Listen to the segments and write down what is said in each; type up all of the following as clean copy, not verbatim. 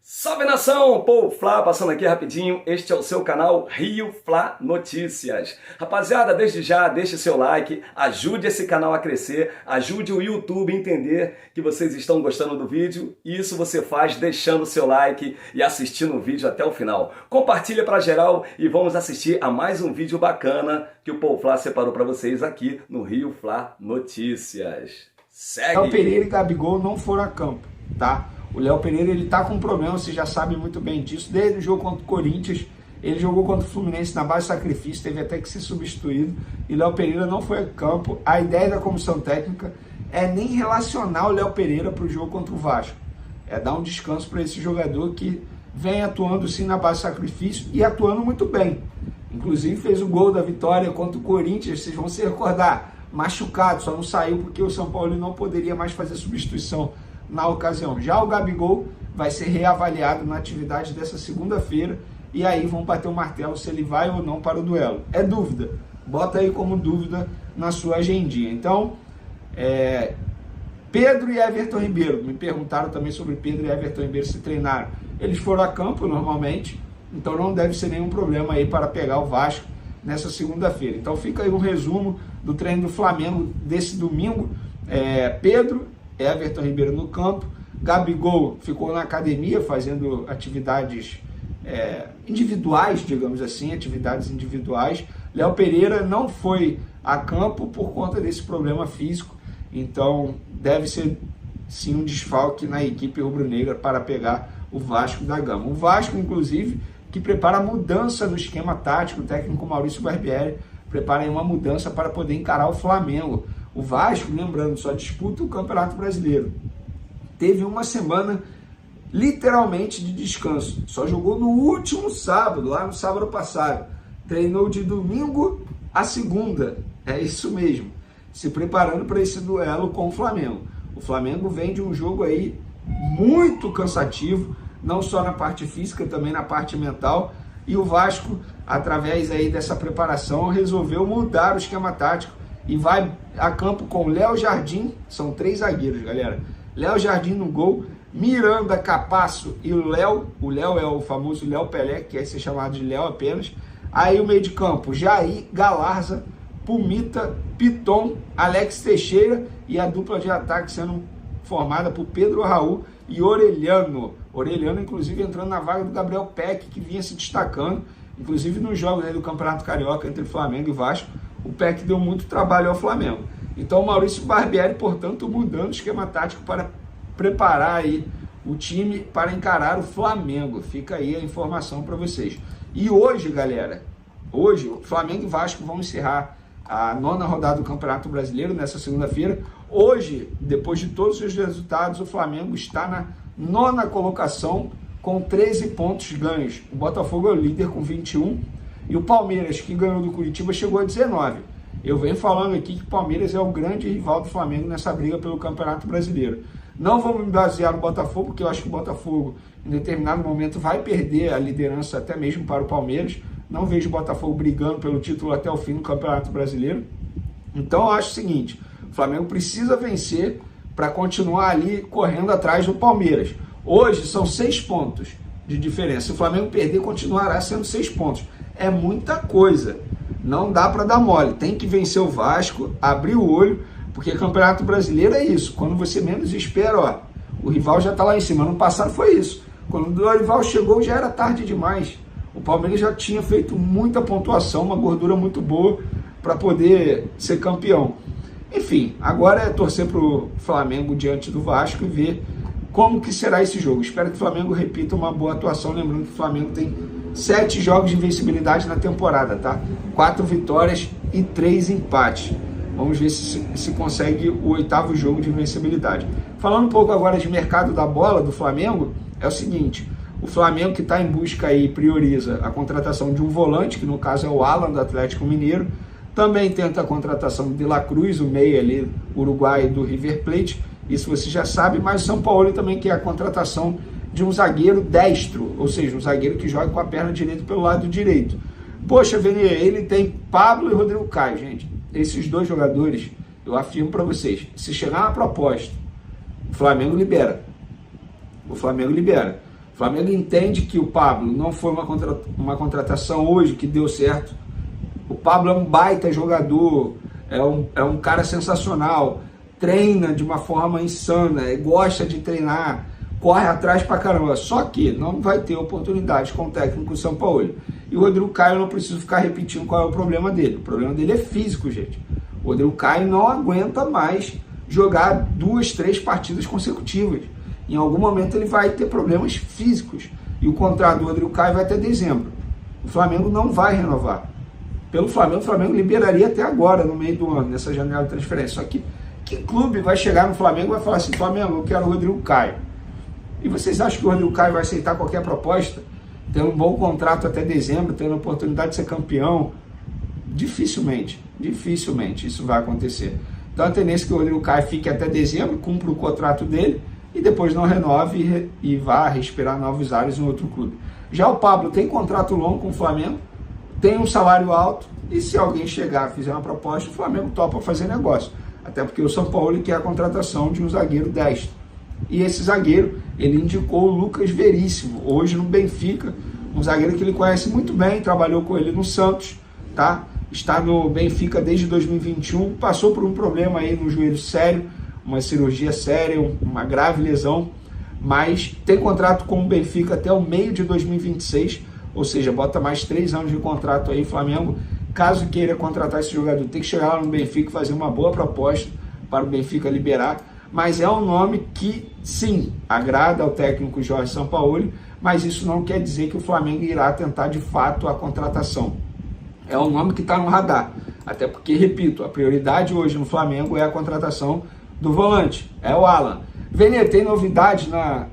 Salve nação, Paul Fla passando aqui rapidinho, este é o seu canal Rio Fla Notícias. Rapaziada, desde já deixe seu like, ajude esse canal a crescer, ajude o YouTube a entender que vocês estão gostando do vídeo. Isso você faz deixando seu like e assistindo o vídeo até o final. Compartilha para geral e vamos assistir a mais um vídeo bacana que o Paul Fla separou para vocês aqui no Rio Fla Notícias. Segue! Léo Pereira e Gabigol não foram a campo, tá? O Léo Pereira, ele tá com problema, você já sabe muito bem disso. Desde o jogo contra o Corinthians, ele jogou contra o Fluminense na base de sacrifício, teve até que ser substituído. E Léo Pereira não foi a campo. A ideia da comissão técnica é nem relacionar o Léo Pereira para o jogo contra o Vasco. É dar um descanso para esse jogador que vem atuando sim na base de sacrifício e atuando muito bem. Inclusive fez o gol da vitória contra o Corinthians, vocês vão se recordar, machucado, só não saiu porque o São Paulo não poderia mais fazer substituição na ocasião. Já o Gabigol vai ser reavaliado na atividade dessa segunda-feira e aí vão bater o martelo se ele vai ou não para o duelo. É dúvida, bota aí como dúvida na sua agendinha. Então, Pedro e Everton Ribeiro, me perguntaram também sobre Pedro e Everton Ribeiro se treinaram. Eles foram a campo normalmente, então não deve ser nenhum problema aí para pegar o Vasco nessa segunda-feira. Então fica aí um resumo do treino do Flamengo desse domingo. Pedro, Everton Ribeiro no campo, Gabigol ficou na academia fazendo atividades individuais, digamos assim, atividades individuais. Léo Pereira não foi a campo por conta desse problema físico, então deve ser sim um desfalque na equipe rubro-negra para pegar o Vasco da Gama. O Vasco, inclusive, que prepara a mudança no esquema tático, o técnico Maurício Barbieri prepara aí uma mudança para poder encarar o Flamengo. O Vasco, lembrando, só disputa o Campeonato Brasileiro. Teve uma semana literalmente de descanso. Só jogou no último sábado, lá no sábado passado. Treinou de domingo a segunda. É isso mesmo. Se preparando para esse duelo com o Flamengo. O Flamengo vem de um jogo aí muito cansativo, não só na parte física, também na parte mental. E o Vasco, através aí dessa preparação, resolveu mudar o esquema tático e vai a campo com Léo Jardim, são 3 zagueiros, galera. Léo Jardim no gol, Miranda, Capasso e o Léo é o famoso Léo Pelé, que é ser chamado de Léo apenas. Aí o meio de campo, Jair, Galarza, Pumita, Piton, Alex Teixeira e a dupla de ataque sendo formada por Pedro Raul e Orelhano. Orelhano, inclusive, entrando na vaga do Gabriel Peck, que vinha se destacando, inclusive nos jogos aí do Campeonato Carioca entre Flamengo e Vasco. O Peck deu muito trabalho ao Flamengo. Então o Maurício Barbieri, portanto, mudando o esquema tático para preparar aí o time para encarar o Flamengo. Fica aí a informação para vocês. E hoje, galera, hoje o Flamengo e Vasco vão encerrar a 9ª rodada do Campeonato Brasileiro nessa segunda-feira. Hoje, depois de todos os resultados, o Flamengo está na 9ª colocação com 13 pontos ganhos. O Botafogo é o líder com 21. E o Palmeiras, que ganhou do Curitiba, chegou a 19. Eu venho falando aqui que o Palmeiras é o grande rival do Flamengo nessa briga pelo Campeonato Brasileiro. Não vou me basear no Botafogo, porque eu acho que o Botafogo, em determinado momento, vai perder a liderança até mesmo para o Palmeiras. Não vejo o Botafogo brigando pelo título até o fim do Campeonato Brasileiro. Então eu acho o seguinte, o Flamengo precisa vencer para continuar ali correndo atrás do Palmeiras. Hoje são 6 pontos de diferença. Se o Flamengo perder, continuará sendo 6 pontos. É muita coisa, não dá para dar mole, tem que vencer o Vasco, abrir o olho, porque Campeonato Brasileiro é isso, quando você menos espera, ó, o rival já está lá em cima. Ano passado foi isso, quando o rival chegou já era tarde demais, o Palmeiras já tinha feito muita pontuação, uma gordura muito boa para poder ser campeão. Enfim, agora é torcer para o Flamengo diante do Vasco e ver como que será esse jogo. Espero que o Flamengo repita uma boa atuação, lembrando que o Flamengo tem 7 jogos de invencibilidade na temporada, tá? 4 vitórias e 3 empates. Vamos ver se consegue o 8º jogo de invencibilidade. Falando um pouco agora de mercado da bola do Flamengo, é o seguinte, o Flamengo que está em busca aí, prioriza a contratação de um volante, que no caso é o Alan do Atlético Mineiro, também tenta a contratação de De La Cruz, o meia ali, uruguai do River Plate, isso você já sabe, mas o São Paulo também quer a contratação de um zagueiro destro, ou seja, um zagueiro que joga com a perna direita pelo lado direito. Poxa, Venier, ele tem Pablo e Rodrigo Caio, gente. Esses 2 jogadores, eu afirmo para vocês, se chegar uma proposta, o Flamengo libera. O Flamengo libera. O Flamengo entende que o Pablo não foi uma contratação hoje que deu certo. O Pablo é um baita jogador, é um cara sensacional, treina de uma forma insana, gosta de treinar, corre atrás pra caramba. Só que não vai ter oportunidade com o técnico Sampaoli. E o Rodrigo Caio, eu não preciso ficar repetindo qual é o problema dele. O problema dele é físico, gente. O Rodrigo Caio não aguenta mais jogar 2, 3 partidas consecutivas. Em algum momento ele vai ter problemas físicos. E o contrato do Rodrigo Caio vai até dezembro. O Flamengo não vai renovar. Pelo Flamengo, o Flamengo liberaria até agora, no meio do ano, nessa janela de transferência. Só que clube vai chegar no Flamengo e vai falar assim: Flamengo, eu quero o Rodrigo Caio. E vocês acham que o Rodrigo Caio vai aceitar qualquer proposta? Tendo um bom contrato até dezembro, tendo a oportunidade de ser campeão? Dificilmente isso vai acontecer. Então a tendência é que o Rodrigo Caio fique até dezembro, cumpra o contrato dele e depois não renove e vá respirar novos ares em outro clube. Já o Pablo tem contrato longo com o Flamengo, tem um salário alto e se alguém chegar e fizer uma proposta, o Flamengo topa fazer negócio. Até porque o Sampaoli quer a contratação de um zagueiro destro. E esse zagueiro, ele indicou o Lucas Veríssimo, hoje no Benfica, um zagueiro que ele conhece muito bem, trabalhou com ele no Santos, tá? Está no Benfica desde 2021, passou por um problema aí no joelho sério, uma cirurgia séria, uma grave lesão, mas tem contrato com o Benfica até o meio de 2026, ou seja, bota mais 3 anos de contrato aí, Flamengo. Caso queira contratar esse jogador, tem que chegar lá no Benfica e fazer uma boa proposta para o Benfica liberar, mas é um nome que, sim, agrada ao técnico Jorge Sampaoli, mas isso não quer dizer que o Flamengo irá tentar de fato a contratação. É um nome que está no radar, até porque, repito, a prioridade hoje no Flamengo é a contratação do volante, é o Alan. Vene, tem novidade na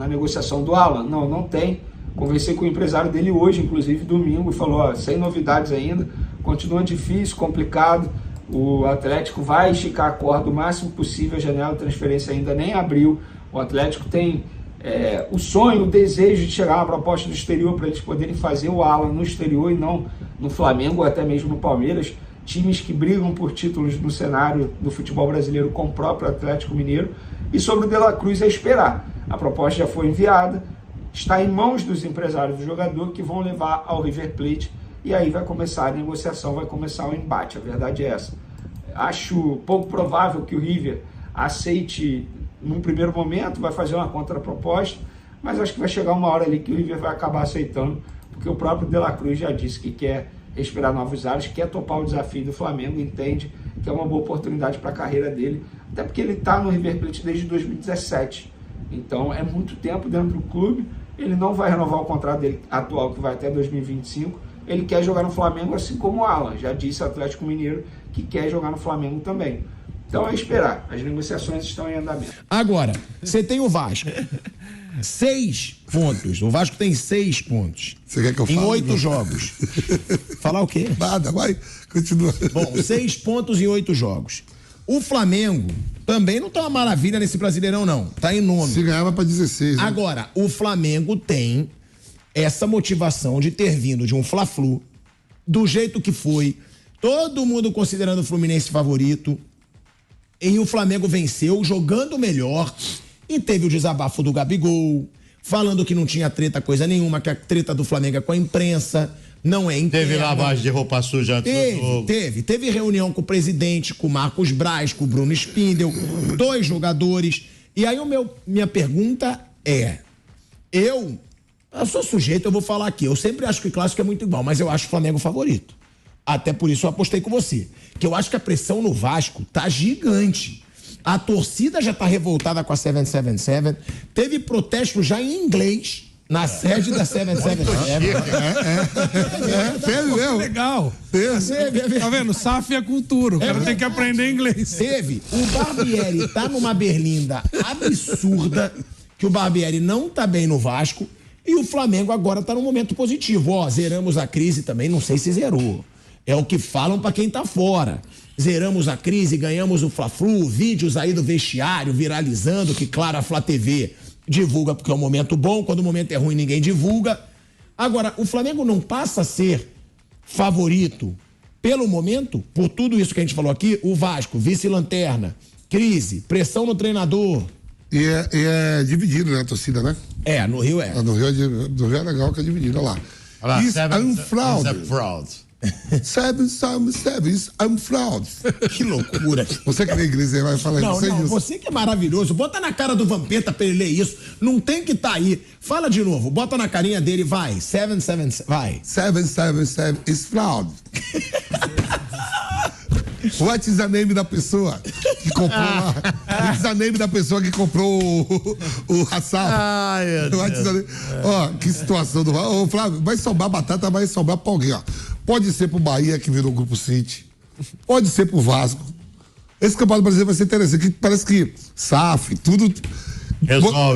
negociação do Alan? Não, não tem. Conversei com o empresário dele hoje, inclusive domingo, e falou, ó, sem novidades ainda, continua difícil, complicado, o Atlético vai esticar a corda o máximo possível, a janela de transferência ainda nem abriu, o Atlético tem o sonho, o desejo de chegar a uma proposta do exterior para eles poderem fazer o Alan no exterior e não no Flamengo ou até mesmo no Palmeiras, times que brigam por títulos no cenário do futebol brasileiro com o próprio Atlético Mineiro. E sobre o De La Cruz é esperar, a proposta já foi enviada, está em mãos dos empresários do jogador que vão levar ao River Plate e aí vai começar a negociação, vai começar o embate, a verdade é essa. Acho pouco provável que o River aceite num primeiro momento, vai fazer uma contraproposta, mas acho que vai chegar uma hora ali que o River vai acabar aceitando, porque o próprio De La Cruz já disse que quer respirar novos ares, quer topar o desafio do Flamengo, entende que é uma boa oportunidade para a carreira dele, até porque ele está no River Plate desde 2017, então é muito tempo dentro do clube. Ele não vai renovar o contrato dele atual, que vai até 2025. Ele quer jogar no Flamengo, assim como o Alan. Já disse o Atlético Mineiro que quer jogar no Flamengo também. Então é esperar. As negociações estão em andamento. Agora, você tem o Vasco. 6 pontos. O Vasco tem 6 pontos. Você quer que eu fale? Em 8 jogos. Falar o quê? Nada, vai. Continua. Bom, 6 pontos em 8 jogos. O Flamengo também não tá uma maravilha nesse Brasileirão, não. Tá em nono. Se ganhava pra 16. Né? Agora, o Flamengo tem essa motivação de ter vindo de um Fla-Flu, do jeito que foi, todo mundo considerando o Fluminense favorito, e o Flamengo venceu jogando melhor, e teve o desabafo do Gabigol, falando que não tinha treta coisa nenhuma, que a treta do Flamengo é com a imprensa, não é interna. Teve lavagem de roupa suja antes do jogo. Teve reunião com o presidente, com o Marcos Braz, com o Bruno Spindel, 2 jogadores. E aí minha pergunta é, eu sou sujeito, eu vou falar aqui, eu sempre acho que o clássico é muito igual, mas eu acho o Flamengo favorito. Até por isso eu apostei com você, que eu acho que a pressão no Vasco tá gigante. A torcida já tá revoltada com a 777, teve protesto já em inglês na sede da 777. Teve mesmo. Legal. Teve. Tá vendo? SAF é cultura. O cara tem que aprender inglês. Teve. O Barbieri tá numa berlinda absurda, que o Barbieri não tá bem no Vasco, e o Flamengo agora tá num momento positivo. Ó, zeramos a crise também, não sei se zerou. É o que falam pra quem tá fora. Zeramos a crise, ganhamos o Fla-Flu, vídeos aí do vestiário viralizando, que claro, a Flá TV divulga porque é um momento bom, quando o momento é ruim ninguém divulga. Agora, o Flamengo não passa a ser favorito pelo momento, por tudo isso que a gente falou aqui, o Vasco, vice-lanterna, crise, pressão no treinador. E é dividido, né, a torcida, né? No Rio é. No Rio é legal que é dividido, olha lá. Olha lá, Is seven fraud. fraud. Seven, I'm fraud. Que loucura. Você que é inglês, você vai falar Não, isso. você que é maravilhoso. Bota na cara do Vampeta pra ele ler isso. Não tem que tá aí. Fala de novo, bota na carinha dele, vai. 777, vai. 777 is fraud. What is the name da pessoa que comprou lá? What is the name da pessoa que comprou o Hassab? Ai, meu Deus. Ó, que situação do Ô, Flávio, vai sobrar batata, vai sobrar pra alguém, ó. Pode ser pro Bahia, que virou Grupo City. Pode ser pro Vasco. Esse Campeonato Brasileiro vai ser interessante, que parece que SAF, tudo...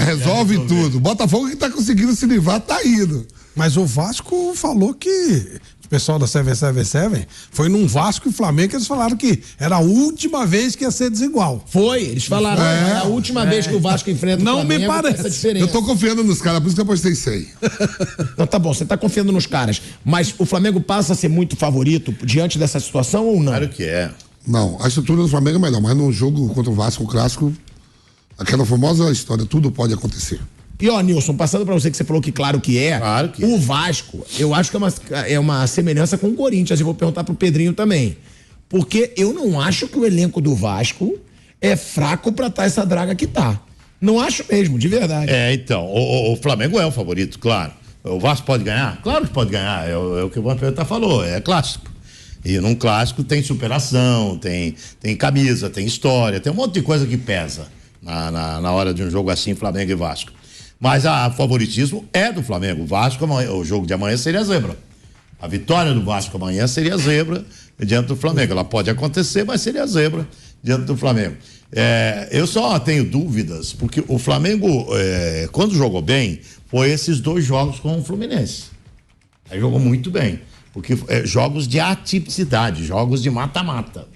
Resolve tudo. Botafogo que tá conseguindo se livrar, tá indo. Mas o Vasco falou que... O pessoal da 777 foi num Vasco e Flamengo que eles falaram que era a última vez que ia ser desigual. Foi, eles falaram, é a última vez que o Vasco enfrenta o Flamengo. Não me parece. Essa diferença. Eu tô confiando nos caras, por isso que eu apostei 100. Então tá bom, você tá confiando nos caras, mas o Flamengo passa a ser muito favorito diante dessa situação ou não? Claro que é. Não, a estrutura do Flamengo é melhor, mas num jogo contra o Vasco, o clássico, aquela famosa história, tudo pode acontecer. E ó, Nilson, passando pra você que você falou que claro que é, o Vasco, eu acho que é uma semelhança com o Corinthians, e vou perguntar pro Pedrinho também. Porque eu não acho que o elenco do Vasco é fraco pra estar essa draga que tá. Não acho mesmo, de verdade. Então, o Flamengo é o favorito, claro. O Vasco pode ganhar? Claro que pode ganhar, é o que o Vampeta falou, é clássico. E num clássico tem superação, tem camisa, tem história, tem um monte de coisa que pesa na hora de um jogo assim, Flamengo e Vasco. Mas o favoritismo é do Flamengo. O Vasco, o jogo de amanhã seria zebra. A vitória do Vasco amanhã seria zebra diante do Flamengo. Ela pode acontecer, mas seria zebra diante do Flamengo. Eu só tenho dúvidas, porque o Flamengo, quando jogou bem, foi esses 2 jogos com o Fluminense. Aí jogou muito bem. Porque jogos de atipicidade, jogos de mata-mata,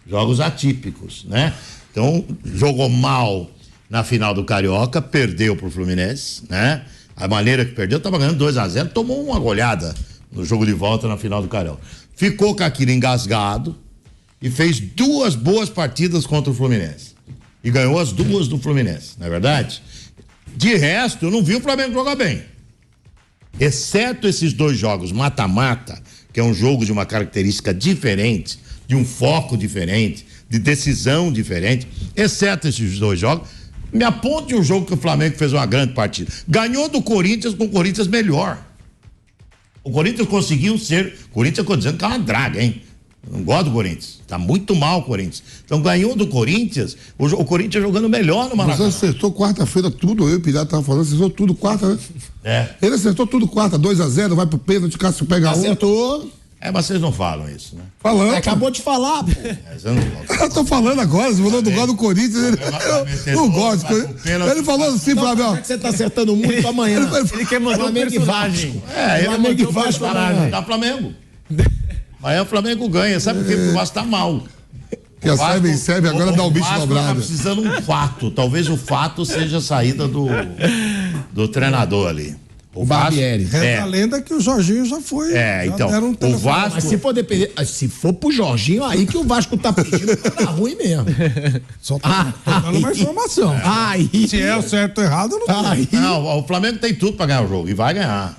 jogos atípicos, né? Então, jogou mal na final do Carioca, perdeu pro Fluminense, né? A maneira que perdeu, tava ganhando 2-0, tomou uma goleada no jogo de volta na final do Carioca. Ficou com aquilo engasgado e fez 2 boas partidas contra o Fluminense. E ganhou as 2 do Fluminense, não é verdade? De resto, eu não vi o Flamengo jogar bem. Exceto esses 2 jogos mata-mata, que é um jogo de uma característica diferente, de um foco diferente, de decisão diferente, exceto esses 2 jogos. Me aponte um jogo que o Flamengo fez uma grande partida. Ganhou do Corinthians com o Corinthians melhor. O Corinthians conseguiu ser... Corinthians, eu tô dizendo que é uma draga, hein? Eu não gosto do Corinthians. Tá muito mal o Corinthians. Então ganhou do Corinthians, o Corinthians jogando melhor no Maracanã. Você acertou quarta-feira tudo, eu e o Pirata tava falando, acertou tudo quarta, né? Ele acertou tudo quarta, 2-0, vai pro pênalti, Cássio pega Acertou. Mas vocês não falam isso, né? Falando. Acabou de falar, pô. Eu tô falando agora, você falou do gol do Corinthians, eu não gosto. Ele falou assim, Flávio. Então, você tá acertando muito amanhã. Ele quer mandar um personagem. Ele mandou o personagem. Tá Flamengo. Amanhã o Flamengo ganha, sabe por quê? Porque o Vasco tá mal. Que a serve agora dá o bicho dobrado. Tá precisando um fato, talvez o fato seja a saída do treinador ali. O Barbieri. Reza a lenda que o Jorginho já foi. Então, o Vasco... Mas se for depender, se for pro Jorginho, aí que o Vasco tá pedindo, tá ruim mesmo. Só tô dando uma informação. Se é o certo ou errado, eu não sei. Não, o Flamengo tem tudo pra ganhar o jogo e vai ganhar.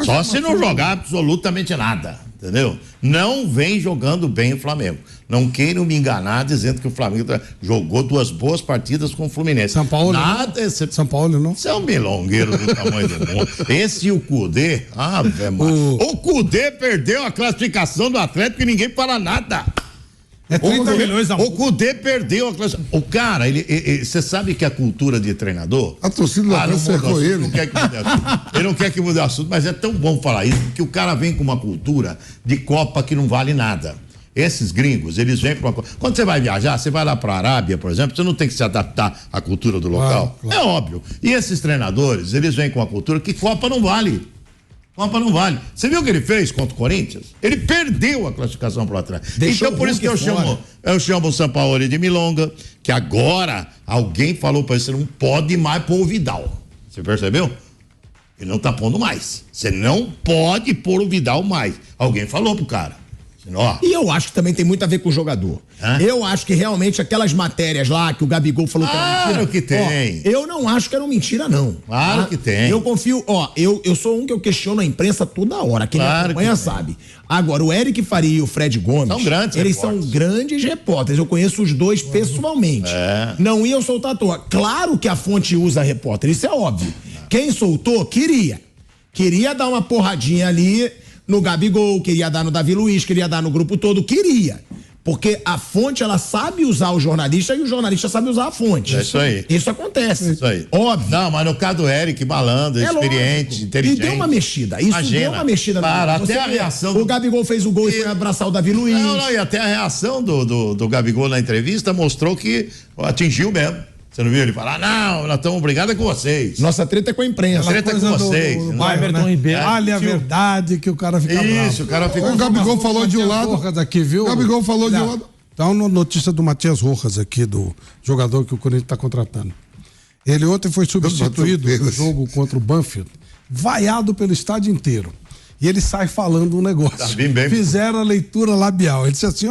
Só se não jogar absolutamente nada, entendeu? Não vem jogando bem o Flamengo. Não queiram me enganar dizendo que o Flamengo jogou 2 boas partidas com o Fluminense. São Paulo nada, São Paulo não. Você é um milongueiro do tamanho do mundo. Esse e o Cudê, o Cudê perdeu a classificação do Atlético e ninguém fala nada. É 30 milhões a O Cudê perdeu a classificação. O cara, você sabe que a cultura de treinador... A torcida do Atlético cercou ele. Ele não quer que mude o assunto, mas é tão bom falar isso, porque o cara vem com uma cultura de Copa que não vale nada. Esses gringos, eles vêm para uma... Quando você vai viajar, você vai lá para a Arábia, por exemplo, você não tem que se adaptar à cultura do local. Claro. É óbvio. E esses treinadores, eles vêm com uma cultura que Copa não vale. Copa não vale. Você viu o que ele fez contra o Corinthians? Ele perdeu a classificação para o Atlético. Então, por isso que eu chamo o Sampaoli de milonga, que agora alguém falou para ele, você não pode mais pôr o Vidal. Você percebeu? Ele não tá pondo mais. Você não pode pôr o Vidal mais. Alguém falou pro cara. Senão, E eu acho que também tem muito a ver com o jogador. Eu acho que realmente aquelas matérias lá que o Gabigol falou que era mentira. Claro que tem. Eu não acho que eram mentira, não. Claro que tem. Eu confio, eu sou um que eu questiono a imprensa toda hora. Quem Claro acompanha sabe. Agora, o Eric Faria e o Fred Gomes, São grandes eles repórteres. são grandes repórteres. Eu conheço os dois pessoalmente. Não iam soltar à toa. Claro que a fonte usa repórter, isso é óbvio. Quem soltou, queria dar uma porradinha ali no Gabigol, queria dar no Davi Luiz, queria dar no grupo todo, queria. Porque a fonte, ela sabe usar o jornalista e o jornalista sabe usar a fonte. É isso aí. Isso acontece. Isso aí. Óbvio. Não, mas no caso do Eric, malandro, experiente, lógico. inteligente. E deu uma mexida. Isso Imagina. deu uma mexida. Claro, Você até a vê, reação. O Gabigol fez o gol e foi abraçar o Davi Luiz. Não, e até a reação do Gabigol na entrevista mostrou que atingiu mesmo. Você não viu ele falar, não, nós estamos brigados com vocês. Nossa treta é com a imprensa. Treta com vocês. Do Não, Everton Ribeiro. Vale a Tio. verdade que o cara fica bravo. Isso, o cara ficou. O Gabigol falou de um lado. Rojas aqui, viu? Gabigol falou de um lado. Então, notícia do Matias Rojas aqui, do jogador que o Corinthians está contratando. Ele ontem foi substituído no jogo contra o Banfield, vaiado pelo estádio inteiro. E ele sai falando um negócio. Tá bem. Fizeram a leitura labial. Ele disse assim,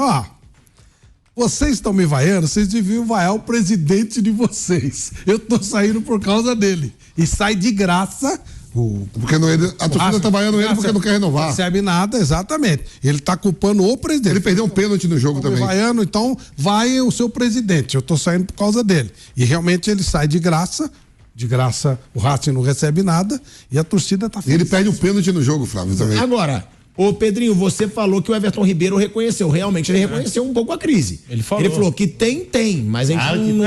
vocês estão me vaiando, vocês deviam vaiar o presidente de vocês. Eu tô saindo por causa dele. E sai de graça. Porque a torcida tá vaiando ele porque não quer renovar. Não recebe nada, exatamente. Ele tá culpando o presidente. Ele perdeu um pênalti no jogo também. Vaiando, então vai o seu presidente. Eu tô saindo por causa dele. E realmente ele sai de graça. De graça, o Racing não recebe nada e a torcida tá feliz. E ele perde um pênalti no jogo, Flávio, também. Agora, ô Pedrinho, você falou que o Everton Ribeiro reconheceu. Realmente, ele reconheceu um pouco a crise. Ele falou que tem, mas a gente Claro que não...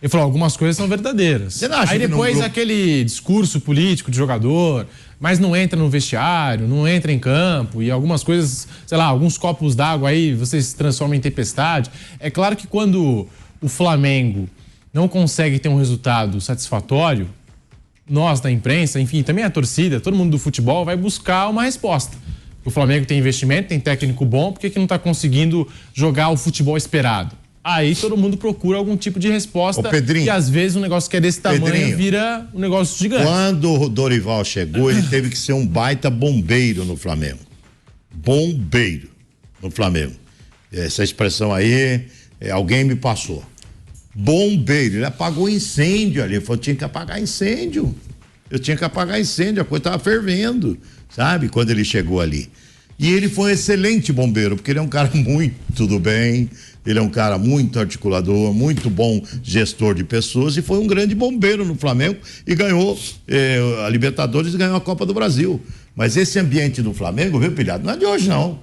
Ele falou, algumas coisas são verdadeiras. Você não acha Aí que depois aquele discurso político de jogador, mas não entra no vestiário, não entra em campo, e algumas coisas, sei lá, alguns copos d'água aí vocês se transformam em tempestade. É claro que quando o Flamengo não consegue ter um resultado satisfatório, nós da imprensa, enfim, também a torcida, todo mundo do futebol vai buscar uma resposta. O Flamengo tem investimento, tem técnico bom, por que não está conseguindo jogar o futebol esperado? Aí todo mundo procura algum tipo de resposta. Ô, Pedrinho, e às vezes um negócio que é desse tamanho Pedrinho, vira um negócio gigante. Quando o Dorival chegou, ele teve que ser um baita bombeiro no Flamengo. Bombeiro no Flamengo. Essa expressão aí, alguém me passou. Bombeiro, ele apagou incêndio ali. Ele falou, tinha que apagar incêndio. Eu tinha que apagar incêndio, a coisa estava fervendo, sabe? Quando ele chegou ali. E ele foi um excelente bombeiro, porque ele é um cara muito do bem, ele é um cara muito articulador, muito bom gestor de pessoas e foi um grande bombeiro no Flamengo e ganhou a Libertadores e ganhou a Copa do Brasil. Mas esse ambiente do Flamengo, viu, Pilhado, não é de hoje não.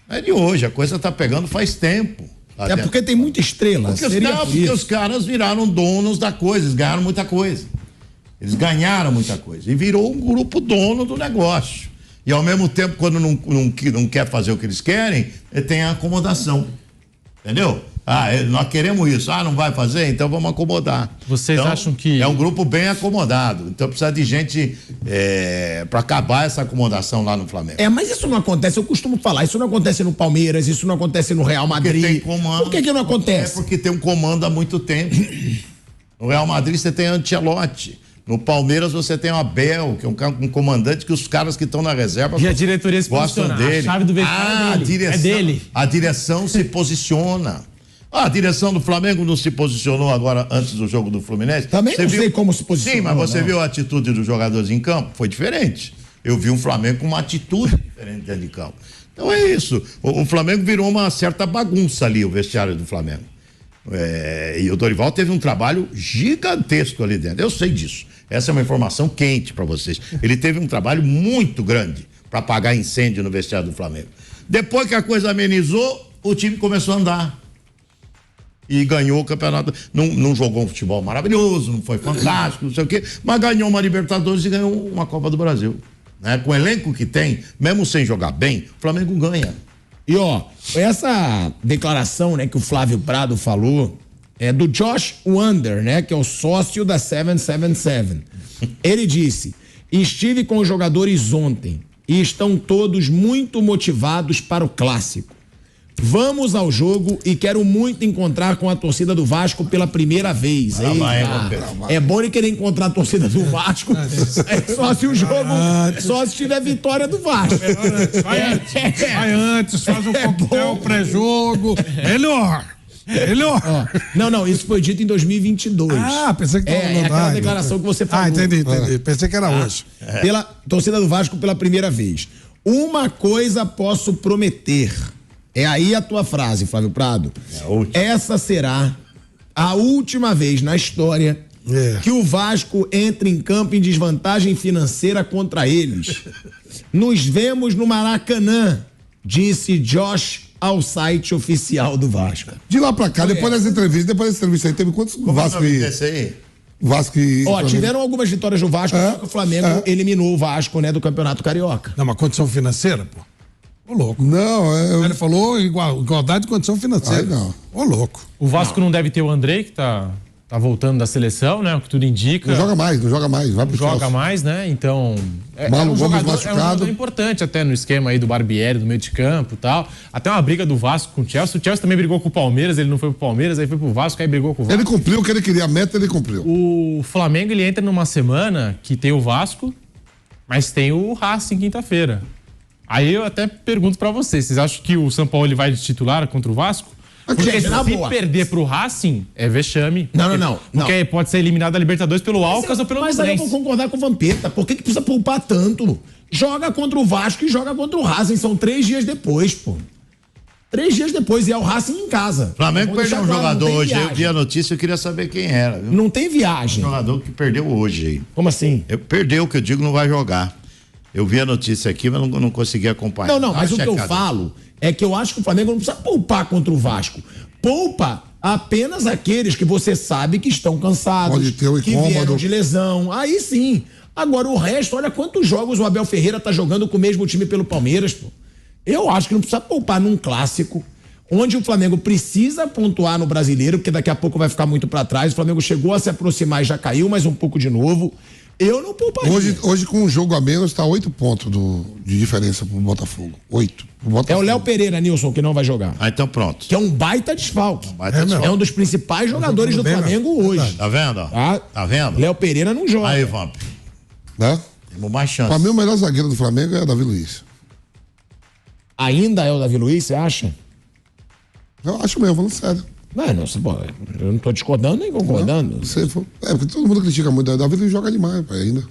Não é de hoje, a coisa tá pegando faz tempo. É porque tem muita estrela. Porque os caras viraram donos da coisa, eles ganharam muita coisa. Eles ganharam muita coisa e virou um grupo dono do negócio. E ao mesmo tempo, quando não quer fazer o que eles querem, tem a acomodação. Entendeu? Nós queremos isso. Não vai fazer? Então vamos acomodar. Vocês então, acham que... É um grupo bem acomodado. Então precisa de gente para acabar essa acomodação lá no Flamengo. Mas isso não acontece, eu costumo falar, isso não acontece no Palmeiras, isso não acontece no Real Madrid. Tem comando. Por que não acontece? É porque tem um comando há muito tempo. No Real Madrid você tem Ancelotti. No Palmeiras você tem o Abel, que é um comandante que os caras que estão na reserva e a diretoria se gostam dele. A chave do vestiário é dele. A direção se posiciona. A direção do Flamengo não se posicionou agora antes do jogo do Fluminense? Também não sei como se posicionou. Sim, mas você viu a atitude dos jogadores em campo? Foi diferente. Eu vi um Flamengo com uma atitude diferente dentro de campo. Então é isso. O Flamengo virou uma certa bagunça ali, o vestiário do Flamengo. E o Dorival teve um trabalho gigantesco ali dentro. Eu sei disso. Essa é uma informação quente para vocês. Ele teve um trabalho muito grande para apagar incêndio no vestiário do Flamengo. Depois que a coisa amenizou, o time começou a andar. E ganhou o campeonato. Não jogou um futebol maravilhoso, não foi fantástico, não sei o quê, mas ganhou uma Libertadores e ganhou uma Copa do Brasil. Né? Com o elenco que tem, mesmo sem jogar bem, o Flamengo ganha. E essa declaração, né, que o Flávio Prado falou é do Josh Wander, né, que é o sócio da 777. Ele disse: estive com os jogadores ontem e estão todos muito motivados para o clássico. Vamos ao jogo e quero muito encontrar com a torcida do Vasco pela primeira vez. É bom ele querer encontrar a torcida do Vasco só se o jogo, só se tiver vitória do Vasco. Vai antes, faz um coquetel pré-jogo. Melhor. Não, isso foi dito em 2022. Pensei que é aquela declaração que você falou. Entendi. Pensei que era hoje. Pela torcida do Vasco pela primeira vez. Uma coisa posso prometer. É aí a tua frase, Flávio Prado. Essa será a última vez na história que o Vasco entre em campo em desvantagem financeira contra eles. Nos vemos no Maracanã, disse Josh ao site oficial do Vasco. De lá pra cá, depois dessa entrevista aí, teve quantos Vasco e... Vasco e... tiveram algumas vitórias do Vasco, só que o Flamengo eliminou o Vasco, do Campeonato Carioca. Não, mas condição financeira, pô. Ô, louco. Não, Ele falou igualdade de condição financeira. Não. Ô, louco. O Vasco não deve ter o Andrei, que tá voltando da seleção, né? O que tudo indica. Não joga mais. Vai pro Joga mais, né? Então. É um jogador importante até no esquema aí do Barbieri, do meio de campo e tal. Até uma briga do Vasco com o Chelsea. O Chelsea também brigou com o Palmeiras, ele não foi pro Palmeiras, aí foi pro Vasco, aí brigou com o Vasco. Ele cumpriu o que ele queria, a meta ele cumpriu. O Flamengo, ele entra numa semana que tem o Vasco, mas tem o Racing quinta-feira. Aí eu até pergunto pra vocês acham que o São Paulo ele vai de titular contra o Vasco? Porque se perder pro Racing, é vexame. Não. Porque pode ser eliminado da Libertadores pelo Alcas ou pelo Mas aí eu vou concordar com o Vampeta. Por que precisa poupar tanto? Joga contra o Vasco e joga contra o Racing. São 3 dias depois, pô. 3 dias depois, e é o Racing em casa. O Flamengo perdeu um jogador hoje. Eu vi a notícia, eu queria saber quem era. Viu? Não tem viagem. Um jogador que perdeu hoje aí. Como assim? Perdeu, que eu digo, não vai jogar. Eu vi a notícia aqui, mas não consegui acompanhar. Não, mas o que eu falo é que eu acho que o Flamengo não precisa poupar contra o Vasco. Poupa apenas aqueles que você sabe que estão cansados, pode ter um que vieram de lesão. Aí sim. Agora o resto, olha quantos jogos o Abel Ferreira tá jogando com o mesmo time pelo Palmeiras, pô. Eu acho que não precisa poupar num clássico, onde o Flamengo precisa pontuar no Brasileiro, porque daqui a pouco vai ficar muito pra trás. O Flamengo chegou a se aproximar e já caiu mais um pouco de novo. Eu não pouparia. Hoje com um jogo a menos, tá 8 pontos de diferença pro Botafogo. 8. É o Léo Pereira, Nilson, que não vai jogar. Então pronto. Que é um baita desfalque. É um dos principais jogadores do Flamengo hoje. Tá vendo? Tá vendo? Léo Pereira não joga. Aí, Vamp. Né? Temos mais chance. Pra mim, o melhor zagueiro do Flamengo é o Davi Luiz. Ainda é o Davi Luiz, você acha? Eu acho mesmo, falando sério. Eu não tô discordando nem concordando. Porque todo mundo critica muito. O Davi Luiz joga demais ainda.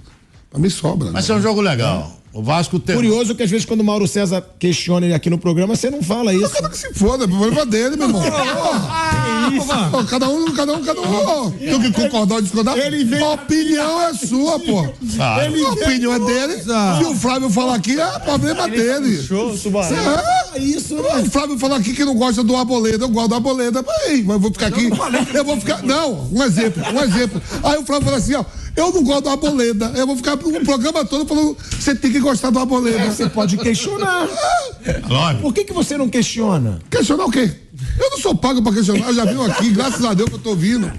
Pra mim sobra. Mas é um jogo legal. O Vasco tem. Curioso que às vezes quando o Mauro César questiona ele aqui no programa, você não fala isso. Cada que se foda, é problema dele, meu irmão. Cada um. Tem que concordar ou discordar. A opinião é sua, pô. A opinião é dele. Se o Flávio falar aqui, é problema dele. Isso, né? O Flávio falou aqui que não gosta do Arboleda. Eu gosto do Arboleda. Mas eu vou ficar aqui. Eu vou ficar. Não, um exemplo. Aí o Flávio falou assim, ó. Eu não gosto do Arboleda. Eu vou ficar o programa todo falando você tem que gostar do Arboleda. Você pode questionar. Por que você não questiona? Questionar o quê? Eu não sou pago pra questionar. Eu já vim aqui, graças a Deus que eu tô ouvindo.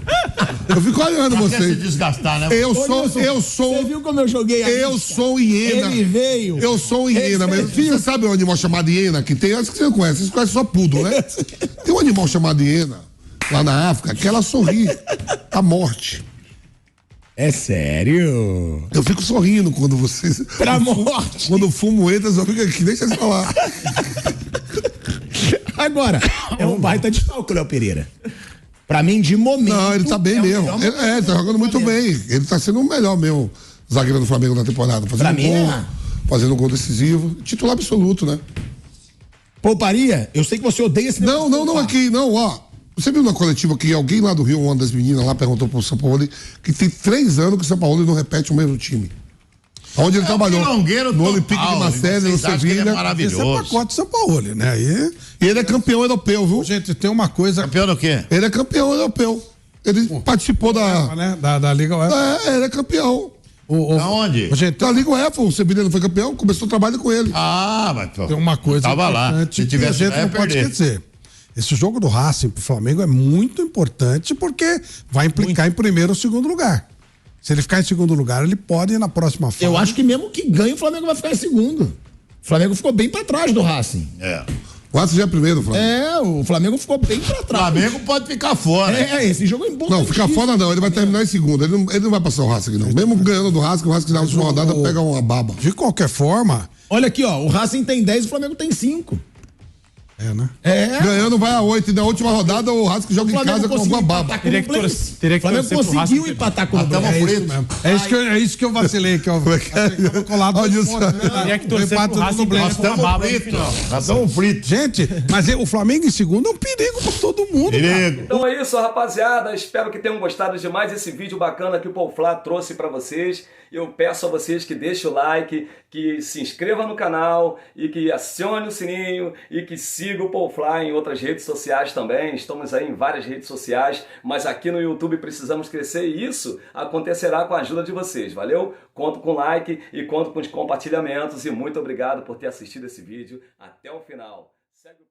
Eu fico olhando vocês. Quer se desgastar, né? Eu sou. Você viu como eu joguei aqui? Eu sou hiena. Ele veio. Eu sou hiena. Mas você sabe um animal chamado hiena que tem? Acho que você não conhece. Vocês conhecem só poodle, né? Tem um animal chamado hiena lá na África que ela sorri à morte. É sério? Eu fico sorrindo quando vocês. Pra morte. Quando o fumo entra, eu só fico aqui, deixa eu falar. Agora, é um baita desfalque o Léo Pereira. Pra mim, de momento. Não, ele tá bem mesmo. Ele tá jogando muito bem. Ele tá sendo o melhor mesmo zagueiro do Flamengo na temporada. Fazendo um gol decisivo. Titular absoluto, né? Pouparia? Eu sei que você odeia esse. Não, aqui, não, ó. Você viu na coletiva que alguém lá do Rio, uma das meninas lá, perguntou pro São Paulo que tem 3 anos que o São Paulo não repete o mesmo time. Onde ele trabalhou. No Olympique de Marseille, no Sevilha. É maravilhoso. Esse é pacote São Paulo, né? E ele é campeão europeu, viu? Gente, tem uma coisa. Campeão do quê? Ele é campeão europeu. Ele participou da Liga UEFA. Ele é campeão. Aonde? Na Liga UEFA, o Sevilha não foi campeão, começou o trabalho com ele. Mas tem uma coisa tava lá. Se tivesse que a gente não pode esquecer. Esse jogo do Racing pro Flamengo é muito importante porque vai implicar em primeiro ou segundo lugar. Se ele ficar em segundo lugar, ele pode ir na próxima fase. Eu acho que mesmo que ganhe, o Flamengo vai ficar em segundo. O Flamengo ficou bem pra trás do Racing. O Vasco já é primeiro, Flamengo. O Flamengo ficou bem pra O trás. Flamengo pode ficar fora. Esse jogo é importante. Não, ficar fora não, ele vai terminar em segundo. Ele não vai passar o Racing, não. Mesmo ganhando do Racing, o Racing na última rodada pega uma baba. De qualquer forma. Olha aqui, ó, o Racing tem 10 e o Flamengo tem 5. Né? Ganhando vai a 8 e na última rodada o Racing joga em casa com alguma baba. Teria que O Flamengo conseguiu empatar com o É isso mesmo. É isso que eu vacilei, que eu tava colado Olha no isso. fora. Teria que torcer pro Racing Nós estamos fritos. Nós estamos fritos. Gente, mas o Flamengo em segundo é um perigo pra todo mundo. Perigo. Então é isso, rapaziada. Espero que tenham gostado de mais esse vídeo bacana que o Paul Flá trouxe para vocês. Eu peço a vocês que deixem o like, que se inscrevam no canal e que acione o sininho e que siga o Paul Flá em outras redes sociais também. Estamos aí em várias redes sociais, mas aqui no YouTube precisamos crescer e isso acontecerá com a ajuda de vocês, valeu? Conto com like e conto com os compartilhamentos e muito obrigado por ter assistido esse vídeo até o final. Segue o